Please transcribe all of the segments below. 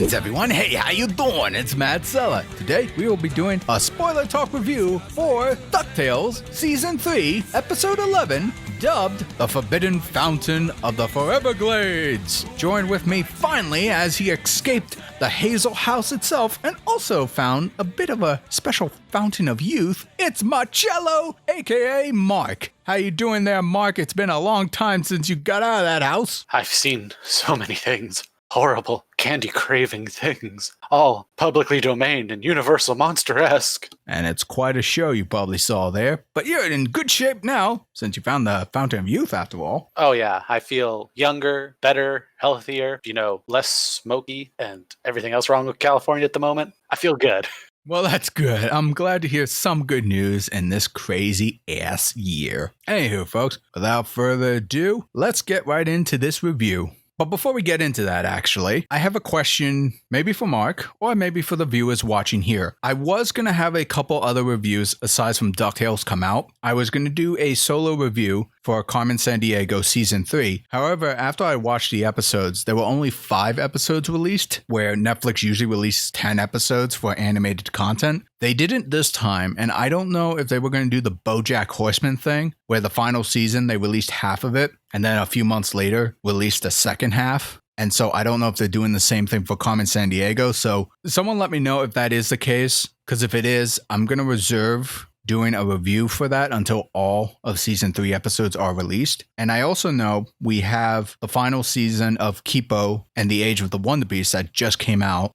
Greetings everyone, hey, how you doing? It's Matt Sella. Today we will be doing a spoiler talk review for DuckTales Season 3, Episode 11, dubbed The Forbidden Fountain of the Foreverglades. Join with me finally as he escaped the Hazel House itself and also found a bit of a special fountain of youth. It's Marcello, aka Marc. How you doing there, Marc? It's been a long time since you got out of that house. I've seen so many things. Horrible, candy-craving things. All publicly domained and Universal Monster-esque. And it's quite a show you probably saw there. But you're in good shape now, since you found the Fountain of Youth after all. Oh yeah, I feel younger, better, healthier, less smoky, and everything else wrong with California at the moment. I feel good. Well, that's good. I'm glad to hear some good news in this crazy-ass year. Anywho, folks, without further ado, let's get right into this review. But before we get into that, actually, I have a question, maybe for Marc, or maybe for the viewers watching here. I was going to have a couple other reviews aside from DuckTales come out. I was going to do a solo review for Carmen Sandiego Season 3. However, after I watched the episodes, there were only 5 episodes released, where Netflix usually releases 10 episodes for animated content. They didn't this time, and I don't know if they were going to do the BoJack Horseman thing, where the final season, they released half of it, and then a few months later, released the second half. And so I don't know if they're doing the same thing for Carmen Sandiego. So someone let me know if that is the case, because if it is, I'm going to reserve doing a review for that until all of Season 3 episodes are released. And I also know we have the final season of Kipo and the Age of the Wonder Beast that just came out.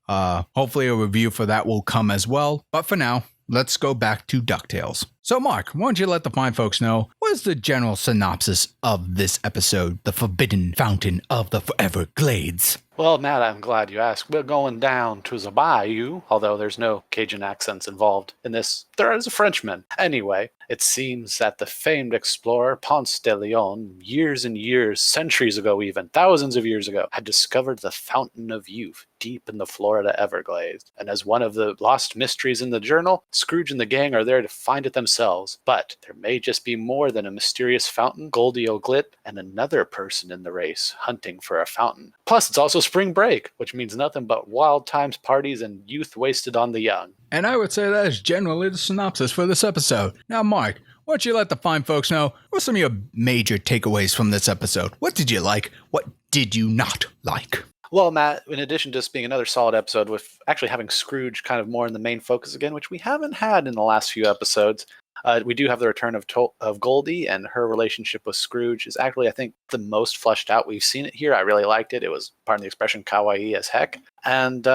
Hopefully a review for that will come as well. But for now, let's go back to DuckTales. So Marc, why don't you let the fine folks know, what is the general synopsis of this episode, The Forbidden Fountain of the Foreverglades? Well, Matt, I'm glad you asked. We're going down to the bayou, although there's no Cajun accents involved in this. There is a Frenchman. Anyway, it seems that the famed explorer Ponce De Leon, years and years, centuries ago even, thousands of years ago, had discovered the Fountain of Youth deep in the Florida Everglades. And as one of the lost mysteries in the journal, Scrooge and the gang are there to find it themselves. But there may just be more than a mysterious fountain, Goldie O'Glit, and another person in the race hunting for a fountain. Plus, it's also spring break, which means nothing but wild times, parties, and youth wasted on the young. And I would say that is generally the synopsis for this episode. Now, Marc, why don't you let the fine folks know what's some of your major takeaways from this episode? What did you like? What did you not like? Well, Matt, in addition to this being another solid episode with actually having Scrooge kind of more in the main focus again, which we haven't had in the last few episodes, we do have the return of Goldie, and her relationship with Scrooge is actually, I think, the most fleshed out we've seen it here. I really liked it. It was, pardon the expression, kawaii as heck. And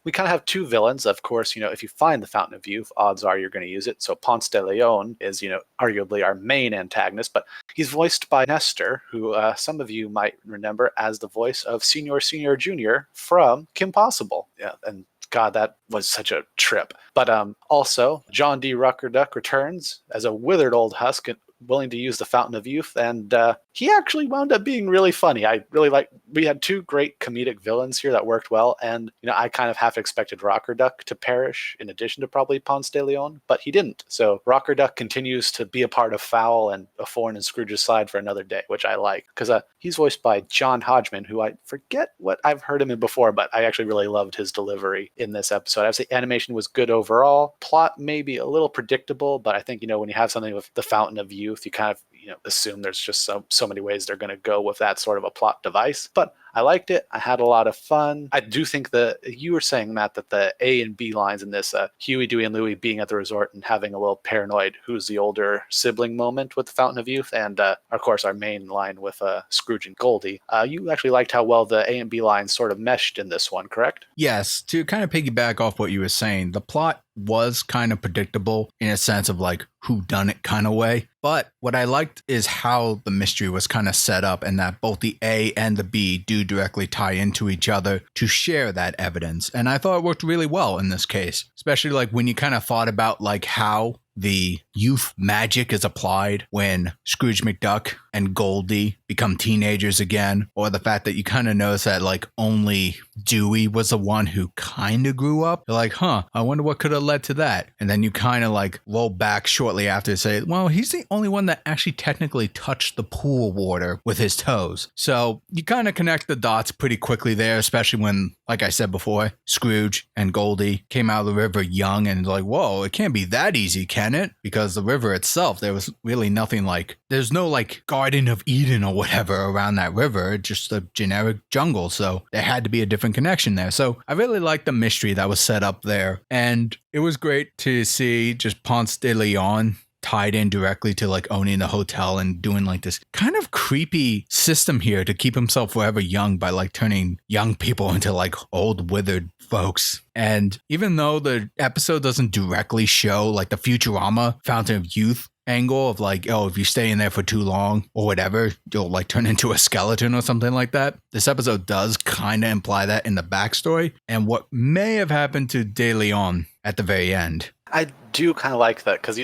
we kind of have 2 villains. Of course, if you find the Fountain of Youth, odds are you're going to use it. So Ponce de Leon is, arguably our main antagonist, but he's voiced by Nestor, who some of you might remember as the voice of Senior Jr. from Kim Possible. Yeah, and God, that was such a trip. But also, John D. Ruckerduck returns as a withered old husk willing to use the Fountain of Youth, and he actually wound up being really funny. I really we had 2 great comedic villains here that worked well, and I kind of half expected Rockerduck to perish in addition to probably Ponce de Leon, but he didn't. So Rockerduck continues to be a part of Fowl and a thorn in Scrooge's side for another day, which I like, because he's voiced by John Hodgman, who I forget what I've heard him in before, but I actually really loved his delivery in this episode. I would say animation was good overall. Plot maybe a little predictable, but I think, when you have something with the Fountain of Youth, you kind of assume there's just so many ways they're going to go with that sort of a plot device. But I liked it. I had a lot of fun. I do think that you were saying, Matt, that the A and B lines in this, Huey, Dewey, and Louie being at the resort and having a little paranoid who's the older sibling moment with the Fountain of Youth, and of course our main line with Scrooge and Goldie. You actually liked how well the A and B lines sort of meshed in this one, correct? Yes, to kind of piggyback off what you were saying, the plot was kind of predictable in a sense of like whodunit kind of way. But what I liked is how the mystery was kind of set up, and that both the A and the B do directly tie into each other to share that evidence. And I thought it worked really well in this case, especially like when you kind of thought about like how the youth magic is applied when Scrooge McDuck and Goldie become teenagers again, or the fact that you kind of notice that like only Dewey was the one who kind of grew up. You're like, I wonder what could have led to that. And then you kind of like roll back shortly after to say, well, he's the only one that actually technically touched the pool water with his toes. So you kind of connect the dots pretty quickly there, especially when, like I said before, Scrooge and Goldie came out of the river young and like, whoa, it can't be that easy, can it? Because the river itself, there was really nothing like, there's no like Garden of Eden or whatever around that river, just a generic jungle. So there had to be a different connection there. So I really liked the mystery that was set up there. And it was great to see just Ponce De Leon tied in directly to like owning the hotel and doing like this kind of creepy system here to keep himself forever young by like turning young people into like old withered folks. And even though the episode doesn't directly show like the Futurama Fountain of Youth angle of like, oh, if you stay in there for too long or whatever, you'll like turn into a skeleton or something like that. This episode does kind of imply that in the backstory and what may have happened to De Leon at the very end. I do kind of like that because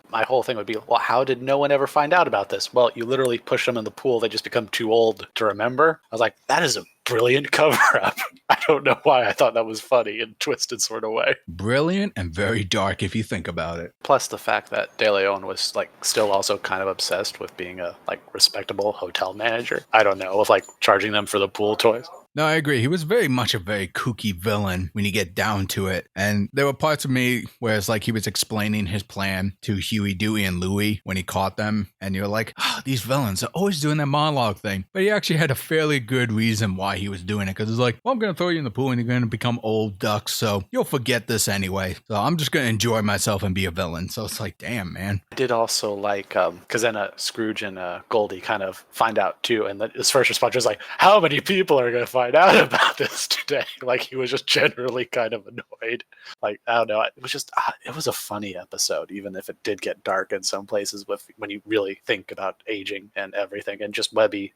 my whole thing would be, well, how did no one ever find out about this? Well, you literally push them in the pool. They just become too old to remember. I was like, that is a brilliant cover up. I don't know why I thought that was funny in a twisted sort of way. Brilliant and very dark if you think about it. Plus the fact that De Leon was like still also kind of obsessed with being a like respectable hotel manager. I don't know, of like charging them for the pool toys. No, I agree. He was very much a very kooky villain when you get down to it. And there were parts of me where it's like he was explaining his plan to Huey, Dewey, and Louie when he caught them. And you're like, these villains are always doing that monologue thing. But he actually had a fairly good reason why he was doing it. Because it's like, well, I'm going to throw you in the pool and you're going to become old ducks. So you'll forget this anyway. So I'm just going to enjoy myself and be a villain. So it's like, damn, man. I did also like, because then Scrooge and Goldie kind of find out too. And his first response was like, how many people are going to find out about this today? Like he was just generally kind of annoyed. Like, I don't know. It was just, it was a funny episode, even if it did get dark in some places with when you really think about aging and everything. And just Webby,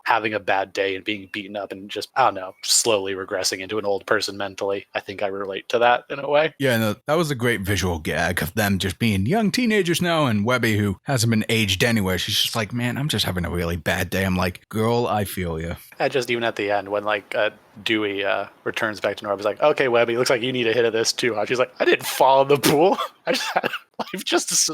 having a bad day and being beaten up and just, I don't know, slowly regressing into an old person mentally. I think I relate to that in a way. Yeah, no, that was a great visual gag of them just being young teenagers now, and Webby, who hasn't been aged anywhere, she's just like, man, I'm just having a really bad day. I'm like, girl, I feel you. And just even at the end when like Dewey returns back to Norb, he's like, okay, Webby, looks like you need a hit of this too. She's like, I didn't fall in the pool. I just had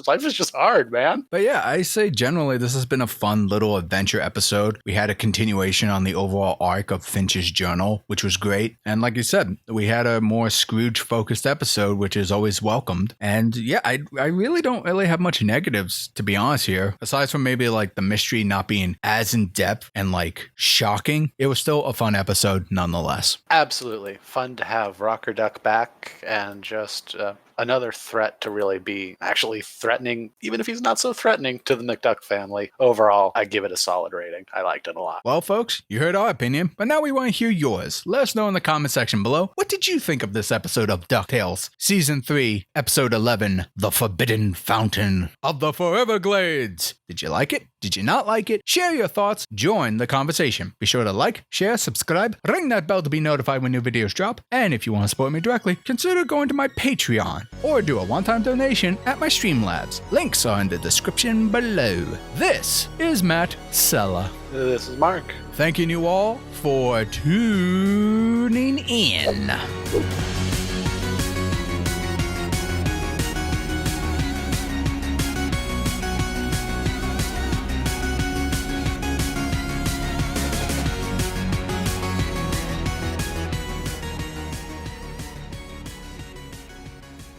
life is just hard, man. But yeah, I say generally this has been a fun little adventure episode. We had a continuation on the overall arc of Finch's journal, which was great. And like you said, we had a more Scrooge-focused episode, which is always welcomed. And yeah, I really don't really have much negatives, to be honest here. Aside from maybe like the mystery not being as in-depth and like shocking, it was still a fun episode nonetheless. Absolutely. Fun to have Rocker Duck back and just another threat to really be actually threatening, even if he's not so threatening to the McDuck family. Overall, I give it a solid rating. I liked it a lot. Well, folks, you heard our opinion, but now we want to hear yours. Let us know in the comment section below. What did you think of this episode of DuckTales? Season 3, Episode 11, The Forbidden Fountain of the Foreverglades. Did you like it? Did you not like it? Share your thoughts. Join the conversation. Be sure to like, share, subscribe, ring that bell to be notified when new videos drop. And if you want to support me directly, consider going to my Patreon or do a one-time donation at my Streamlabs. Links are in the description below. This is Matt Sella. This is Mark. Thanking you all for tuning in.